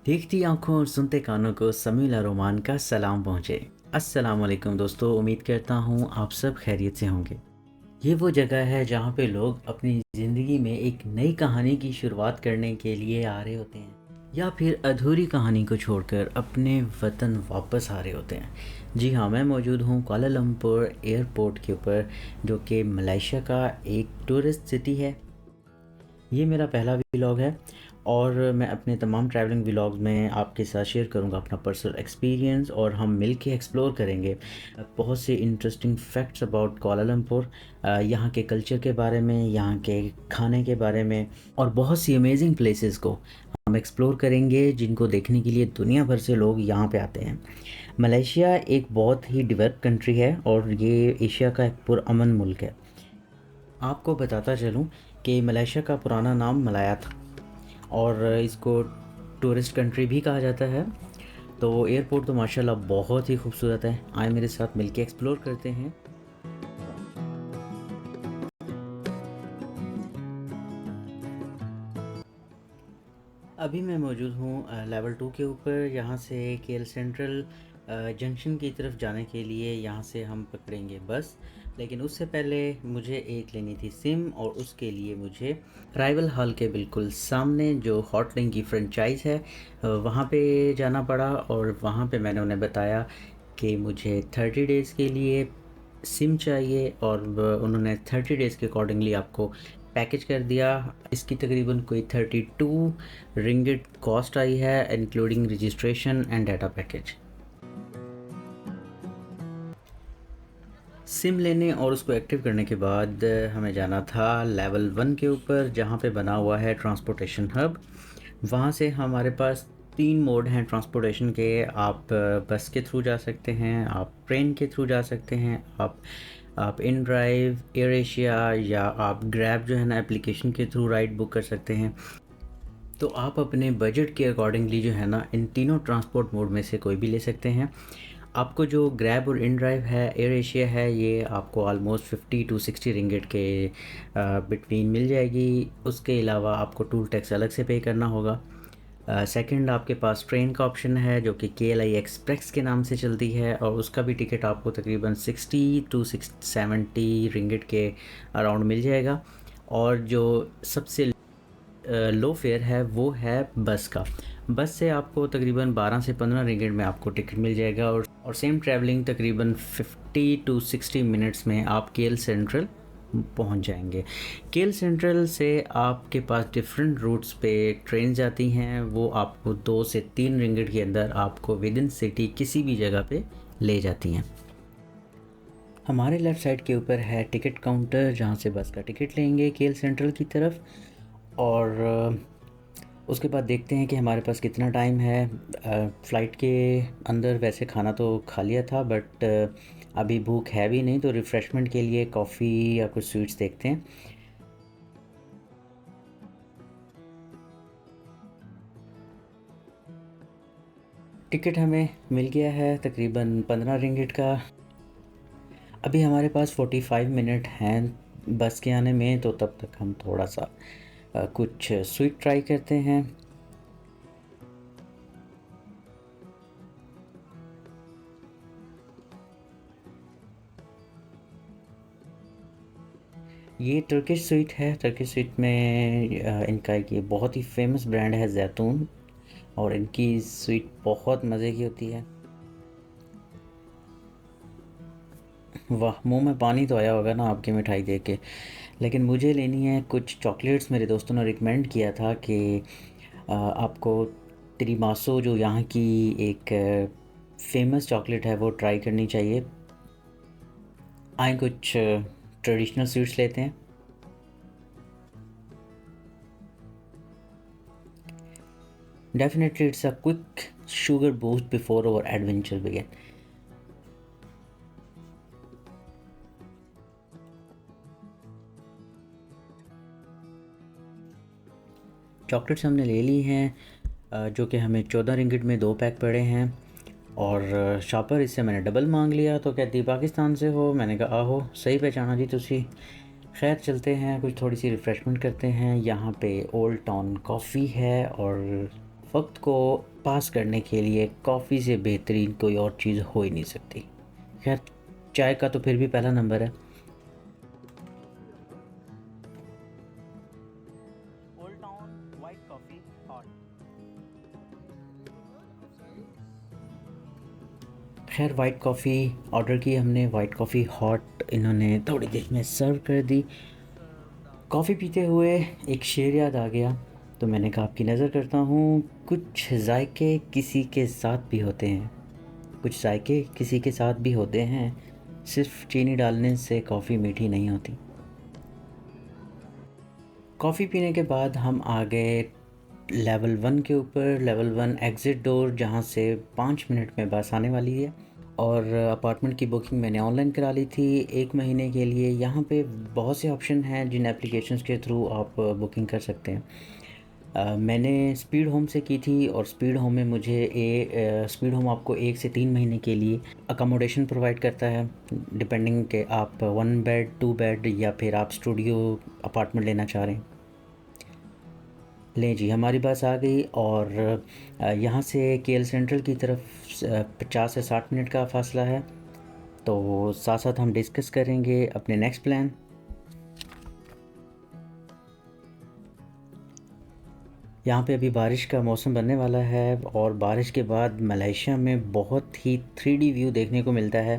देखती आंखों और सुनते कानों को समीला रोमान का सलाम पहुँचे। अस्सलाम वालेकुम दोस्तों, उम्मीद करता हूँ आप सब खैरियत से होंगे। ये वो जगह है जहाँ पे लोग अपनी ज़िंदगी में एक नई कहानी की शुरुआत करने के लिए आ रहे होते हैं या फिर अधूरी कहानी को छोड़कर अपने वतन वापस आ रहे होते हैं। जी हाँ, मैं मौजूद हूँ कुआलालंपुर एयरपोर्ट के ऊपर, जो कि मलेशिया का एक टूरिस्ट सिटी है। ये मेरा पहला व्लॉग है और मैं अपने तमाम ट्रैवलिंग व्लॉग्स में आपके साथ शेयर करूंगा अपना पर्सनल एक्सपीरियंस, और हम मिल के एक्सप्लोर करेंगे बहुत से इंटरेस्टिंग फैक्ट्स अबाउट कुआलालंपुर, यहाँ के कल्चर के बारे में, यहाँ के खाने के बारे में, और बहुत सी अमेजिंग प्लेसेस को हम एक्सप्लोर करेंगे जिनको देखने के लिए दुनिया भर से लोग यहाँ पे आते हैं। मलेशिया एक बहुत ही डेवलप कंट्री है और ये एशिया का एक पुरअमन मुल्क है। आपको बताता चलूँ कि मलेशिया का पुराना नाम मलाया था और इसको टूरिस्ट कंट्री भी कहा जाता है। तो एयरपोर्ट तो माशाल्लाह बहुत ही खूबसूरत है। आए मेरे साथ मिलके एक्सप्लोर करते हैं। अभी मैं मौजूद हूँ लेवल 2 के ऊपर। यहाँ से केएल सेंट्रल जंक्शन की तरफ जाने के लिए यहाँ से हम पकड़ेंगे बस, लेकिन उससे पहले मुझे एक लेनी थी सिम, और उसके लिए मुझे राइवल हॉल के बिल्कुल सामने जो हॉटलिंक की फ्रेंचाइज़ है वहाँ पे जाना पड़ा। और वहाँ पे मैंने उन्हें बताया कि मुझे 30 डेज़ के लिए सिम चाहिए, और उन्होंने 30 डेज़ के अकॉर्डिंगली आपको पैकेज कर दिया। इसकी तकरीबन कोई 32 रिंगिट कॉस्ट आई है, including registration and data package. SIM लेने और उसको एक्टिव करने के बाद हमें जाना था लेवल 1 के ऊपर, जहाँ पे बना हुआ है ट्रांसपोर्टेशन हब। वहाँ से हमारे पास 3 मोड हैं ट्रांसपोर्टेशन के। आप बस के थ्रू जा सकते हैं, आप ट्रेन के थ्रू जा सकते हैं, आप इन ड्राइव, एयर एशिया, या आप ग्रैब जो है ना एप्लीकेशन के थ्रू राइड बुक कर सकते हैं। तो आप अपने बजट के अकॉर्डिंगली जो है ना इन तीनों ट्रांसपोर्ट मोड में से कोई भी ले सकते हैं। आपको जो ग्रैब और इन ड्राइव है, एयर एशिया है, ये आपको ऑलमोस्ट 50 टू 60 रिंगिट के बिटवीन मिल जाएगी। उसके अलावा आपको टूल टैक्स अलग से पे करना होगा। सेकंड, आपके पास ट्रेन का ऑप्शन है जो कि केएलआई एक्सप्रेस के नाम से चलती है, और उसका भी टिकट आपको तकरीबन 60 टू 70 रिंगिट के अराउंड मिल जाएगा। और जो सबसे लो फेयर है वो है बस का। बस से आपको तकरीबन 12 से 15 रिंगिट में आपको टिकट मिल जाएगा, और सेम ट्रैवलिंग तकरीबन 50 टू 60 मिनट्स में आप केएल सेंट्रल पहुंच जाएंगे। केएल सेंट्रल से आपके पास डिफरेंट रूट्स पे ट्रेन जाती हैं, वो आपको 2 से 3 रिंगिट के अंदर आपको विद इन सिटी किसी भी जगह पे ले जाती हैं। हमारे लेफ़्ट साइड के ऊपर है टिकट काउंटर, जहाँ से बस का टिकट लेंगे केएल सेंट्रल की तरफ। और उसके बाद देखते हैं कि हमारे पास कितना टाइम है। फ़्लाइट के अंदर वैसे खाना तो खा लिया था, बट अभी भूख है भी नहीं, तो रिफ़्रेशमेंट के लिए कॉफ़ी या कुछ स्वीट्स देखते हैं। टिकट हमें मिल गया है तकरीबन 15 रिंगिट का। अभी हमारे पास 45 मिनट हैं बस के आने में, तो तब तक हम थोड़ा सा कुछ स्वीट ट्राई करते हैं। ये टर्किश स्वीट है। टर्किश स्वीट में इनका एक ये बहुत ही फेमस ब्रांड है जैतून, और इनकी स्वीट बहुत मज़े की होती है। वाह, मुंह में पानी तो आया होगा ना आपकी मिठाई देख के। लेकिन मुझे लेनी है कुछ चॉकलेट्स। मेरे दोस्तों ने रिकमेंड किया था कि आपको तिरिमासो, जो यहाँ की एक फेमस चॉकलेट है, वो ट्राई करनी चाहिए। आए कुछ ट्रेडिशनल स्वीट्स लेते हैं। Definitely it's a quick sugar boost before our adventure begin. Chocolates हमने ले ली हैं, जो कि हमें 14 रिंगिट में 2 पैक पड़े हैं। और शॉपर इससे मैंने डबल मांग लिया, तो कहती पाकिस्तान से हो। मैंने कहा आहो, सही पहचाना जी तुसी। खैर चलते हैं, कुछ थोड़ी सी रिफ़्रेशमेंट करते हैं। यहाँ पे ओल्ड टाउन कॉफ़ी है और वक्त को पास करने के लिए कॉफ़ी से बेहतरीन कोई और चीज़ हो ही नहीं सकती। खैर, चाय का तो फिर भी पहला नंबर है। Old town white coffee hot. खैर, वाइट कॉफ़ी ऑर्डर की हमने, वाइट कॉफ़ी हॉट इन्होंने थोड़ी देर में सर्व कर दी। कॉफ़ी पीते हुए एक शेर याद आ गया, तो मैंने कहा आपकी नज़र करता हूँ। कुछ जायके किसी के साथ भी होते हैं, कुछ जायके किसी के साथ भी होते हैं, सिर्फ चीनी डालने से कॉफ़ी मीठी नहीं होती। कॉफ़ी पीने के बाद हम आ गए लेवल 1 के ऊपर। लेवल 1 एग्ज़िट डोर, जहाँ से 5 मिनट में बस आने वाली है। और अपार्टमेंट की बुकिंग मैंने ऑनलाइन करा ली थी 1 महीने के लिए। यहाँ पे बहुत से ऑप्शन हैं जिन एप्लीकेशंस के थ्रू आप बुकिंग कर सकते हैं। मैंने स्पीड होम से की थी, और स्पीड होम में स्पीड होम आपको 1 से 3 महीने के लिए अकोमोडेशन प्रोवाइड करता है, डिपेंडिंग कि आप 1 बेड, 2 बेड या फिर आप स्टूडियो अपार्टमेंट लेना चाह रहे हैं। लें जी, हमारी बस आ गई, और यहाँ से केएल सेंट्रल की तरफ 50 से 60 मिनट का फ़ासला है। तो साथ साथ हम डिस्कस करेंगे अपने नेक्स्ट प्लान। यहाँ पे अभी बारिश का मौसम बनने वाला है, और बारिश के बाद मलेशिया में बहुत ही 3D व्यू देखने को मिलता है।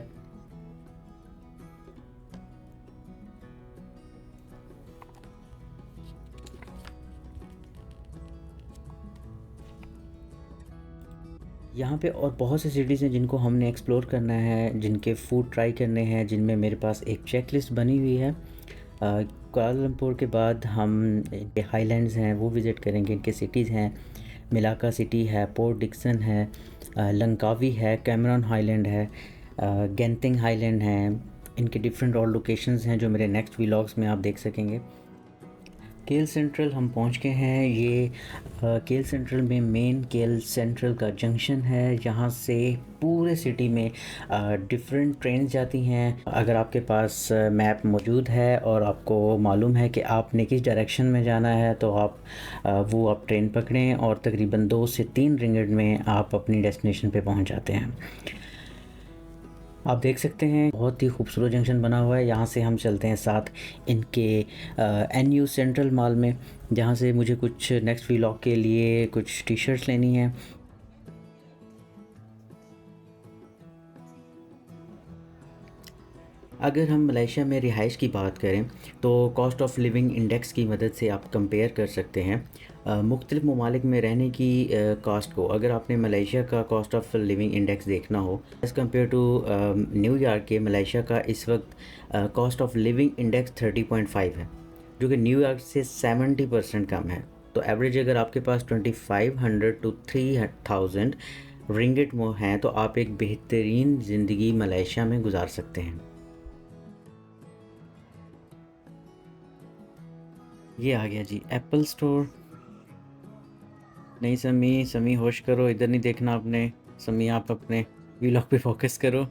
यहाँ पे और बहुत से सिटीज़ हैं जिनको हमने एक्सप्लोर करना है, जिनके फूड ट्राई करने हैं, जिनमें मेरे पास एक चेकलिस्ट बनी हुई है। कुआलालंपुर के बाद हम इनके हाईलैंड्स हैं वो विज़िट करेंगे। इनके सिटीज़ हैं, मिलाका सिटी है, पोर्ट डिक्सन है, लंकावी है, कैमरन हाईलैंड है, गेंटिंग हाईलैंड है। इनके डिफरेंट और लोकेशंस हैं जो मेरे नेक्स्ट व्लॉग्स में आप देख सकेंगे। केएल सेंट्रल हम पहुंच गए हैं। ये केएल सेंट्रल में मेन केएल सेंट्रल का जंक्शन है। यहाँ से पूरे सिटी में डिफरेंट ट्रेन जाती हैं। अगर आपके पास मैप मौजूद है और आपको मालूम है कि आपने किस डायरेक्शन में जाना है, तो आप ट्रेन पकड़ें, और तकरीबन 2 से 3 रिंगट में आप अपनी डेस्टिनेशन पे पहुँच जाते हैं। आप देख सकते हैं बहुत ही खूबसूरत जंक्शन बना हुआ है। यहाँ से हम चलते हैं साथ इनके एनयू सेंट्रल मॉल में, जहाँ से मुझे कुछ नेक्स्ट व्लॉग के लिए कुछ टी शर्ट्स लेनी है। अगर हम मलेशिया में रिहाइश की बात करें, तो कॉस्ट ऑफ लिविंग इंडेक्स की मदद से आप कंपेयर कर सकते हैं मुख्तलिफ़ ममालिक में रहने की कॉस्ट को। अगर आपने मलेशिया का कॉस्ट ऑफ लिविंग इंडेक्स देखना हो एज़ कम्पेयर टू न्यूयॉर्क के, मलेशिया का इस वक्त कॉस्ट ऑफ लिविंग इंडेक्स 30.5 है, जो कि न्यूयॉर्क से 70% कम है। तो एवरेज अगर आपके पास 2500 टू 3000 रिंगिट में हैं, तो आप एक बेहतरीन ज़िंदगी मलेशिया में गुजार सकते हैं। ये आ गया जी एप्पल स्टोर। नहीं समी होश करो, इधर नहीं देखना आपने। समी, आप अपने व्लॉग पे फोकस करो।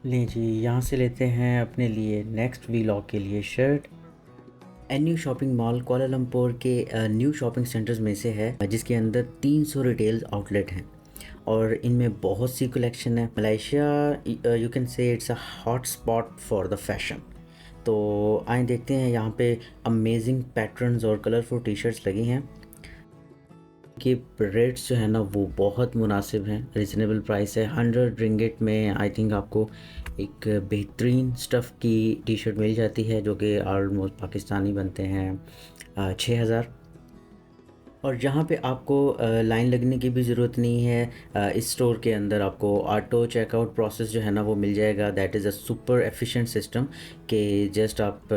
ले जी, यहाँ से लेते हैं अपने लिए नेक्स्ट व्लॉग के लिए shirt. Any shopping mall Kuala Lumpur के न्यू शॉपिंग सेंटर्स में से है, जिसके अंदर 300 रिटेल आउटलेट हैं, और इनमें बहुत सी कलेक्शन है। Malaysia you can say it's a hot spot for the fashion. तो आए देखते हैं, यहाँ पे अमेजिंग पैटर्न्स और कलरफुल टी शर्ट्स लगी हैं कि रेट्स जो है ना वो बहुत मुनासिब हैं, रिजनेबल प्राइस है। 100 रिंगिट में आई थिंक आपको एक बेहतरीन स्टफ़ की टी शर्ट मिल जाती है, जो कि ऑलमोस्ट पाकिस्तानी बनते हैं 6000। और जहाँ पे आपको लाइन लगने की भी ज़रूरत नहीं है। इस स्टोर के अंदर आपको ऑटो चेकआउट प्रोसेस जो है ना वो मिल जाएगा। That is a super efficient system कि जस्ट आप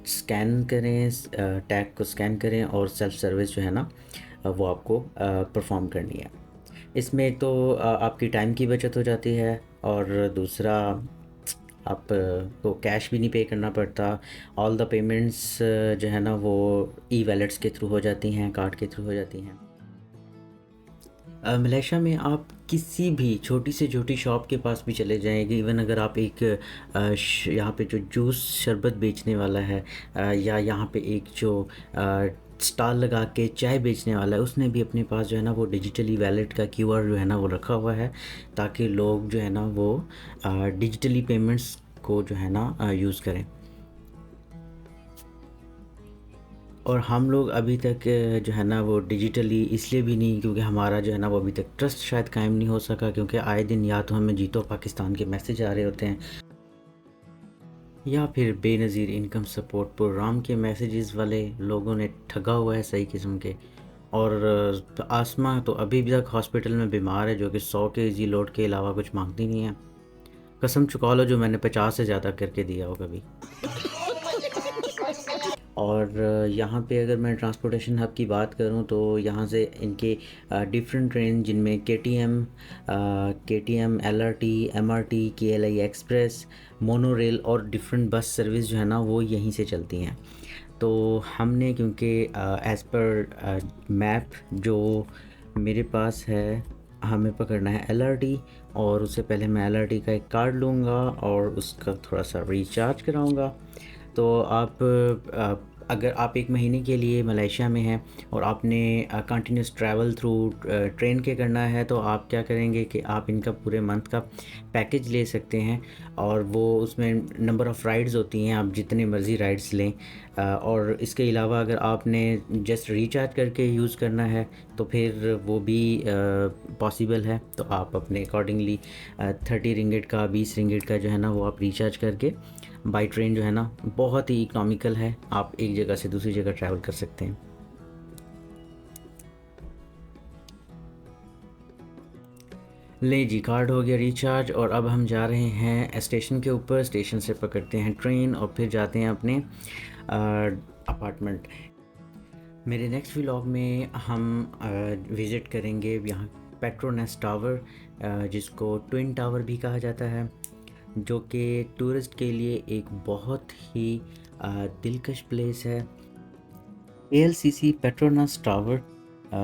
स्कैन करें, टैग को स्कैन करें, और सेल्फ सर्विस जो है ना वो आपको परफॉर्म करनी है। इसमें एक तो आपकी टाइम की बचत हो जाती है, और दूसरा आप को कैश भी नहीं पे करना पड़ता। ऑल द पेमेंट्स जो है ना वो ई वैलेट्स के थ्रू हो जाती हैं, कार्ड के थ्रू हो जाती हैं। मलेशिया में आप किसी भी छोटी से छोटी शॉप के पास भी चले जाएंगे, इवन अगर आप एक यहाँ पे जो जूस शरबत बेचने वाला है, या यहाँ पे एक जो स्टॉल लगा के चाय बेचने वाला है, उसने भी अपने पास जो है ना वो डिजिटली वैलेट का क्यूआर जो है ना वो रखा हुआ है, ताकि लोग जो है ना वो डिजिटली पेमेंट्स को जो है ना यूज़ करें। और हम लोग अभी तक जो है ना वो डिजिटली इसलिए भी नहीं, क्योंकि हमारा जो है ना वो अभी तक ट्रस्ट शायद कायम नहीं हो सका, क्योंकि आए दिन या तो हमें जीतो पाकिस्तान के मैसेज आ रहे होते हैं, या फिर बेनज़ीर इनकम सपोर्ट प्रोग्राम के मैसेजेस वाले लोगों ने ठगा हुआ है सही किस्म के। और आसमा तो अभी भी तक हॉस्पिटल में बीमार है, जो कि 100 केजी लोड के अलावा कुछ मांगती नहीं है। कसम चुका लो जो मैंने 50 से ज़्यादा करके दिया हो कभी। और यहाँ पे अगर मैं ट्रांसपोर्टेशन हब की बात करूँ तो यहाँ से इनके डिफरेंट ट्रेन, जिनमें KTM, LRT, MRT, KLI express, monorail और डिफरेंट बस सर्विस जो है ना वो यहीं से चलती हैं। तो हमने, क्योंकि एज़ पर मैप जो मेरे पास है, हमें पकड़ना है LRT, और उससे पहले मैं LRT का एक कार्ड लूँगा और उसका थोड़ा सा रिचार्ज कराऊँगा। तो आप अगर आप 1 महीने के लिए मलेशिया में हैं और आपने कंटिन्यूस ट्रैवल थ्रू ट्रेन के करना है, तो आप क्या करेंगे कि आप इनका पूरे मंथ का पैकेज ले सकते हैं, और वो उसमें नंबर ऑफ़ राइड्स होती हैं, आप जितने मर्ज़ी राइड्स लें। और इसके अलावा अगर आपने जस्ट रिचार्ज करके यूज़ करना है तो फिर वो भी पॉसिबल है। तो आप अपने अकॉर्डिंगली 30 रिंगिट का, 20 रिंगिट का जो है ना वो आप रिचार्ज करके बाई ट्रेन जो है ना बहुत ही इकोनॉमिकल है, आप एक जगह से दूसरी जगह ट्रैवल कर सकते हैं। ले जी, कार्ड हो गया रिचार्ज, और अब हम जा रहे हैं स्टेशन के ऊपर। स्टेशन से पकड़ते हैं ट्रेन और फिर जाते हैं अपने अपार्टमेंट। मेरे नेक्स्ट व्लॉग में हम विज़िट करेंगे यहाँ पेट्रोनेस टावर, जिसको ट्विन टावर भी कहा जाता है, जो कि टूरिस्ट के लिए एक बहुत ही दिलकश प्लेस है। ALCC पेट्रोनस टावर,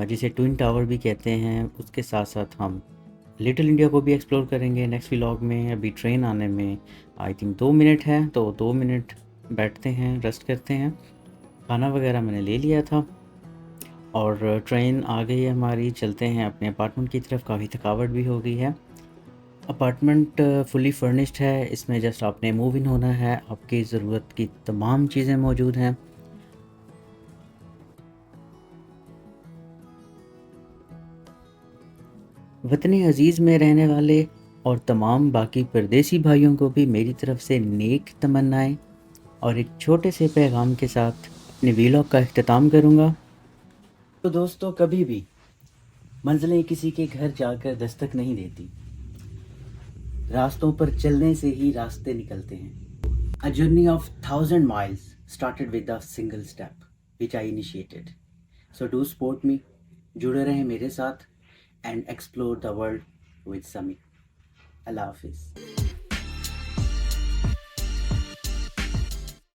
जिसे ट्विन टावर भी कहते हैं, उसके साथ साथ हम लिटिल इंडिया को भी एक्सप्लोर करेंगे नेक्स्ट व्लॉग में। अभी ट्रेन आने में आई थिंक 2 मिनट है, तो 2 मिनट बैठते हैं, रेस्ट करते हैं। खाना वगैरह मैंने ले लिया था और ट्रेन आ गई है हमारी। चलते हैं अपने अपार्टमेंट की तरफ, काफ़ी थकावट भी हो गई है। अपार्टमेंट फुली फर्निश्ड है, इसमें जस्ट आपने मूव इन होना है, आपकी ज़रूरत की तमाम चीज़ें मौजूद हैं। वतन अज़ीज़ में रहने वाले और तमाम बाकी परदेसी भाइयों को भी मेरी तरफ से नेक तमन्नाएं, और एक छोटे से पैगाम के साथ अपने व्लॉग का इख्तिताम करूँगा। तो दोस्तों, कभी भी मंजिलें किसी के घर जाकर दस्तक नहीं देती, रास्तों पर चलने से ही रास्ते निकलते हैं। A journey of 1,000 miles started with a single step, which I initiated. So do support me, जुड़े रहें मेरे साथ, and explore the world with Sami. अल्लाह हाफिज़।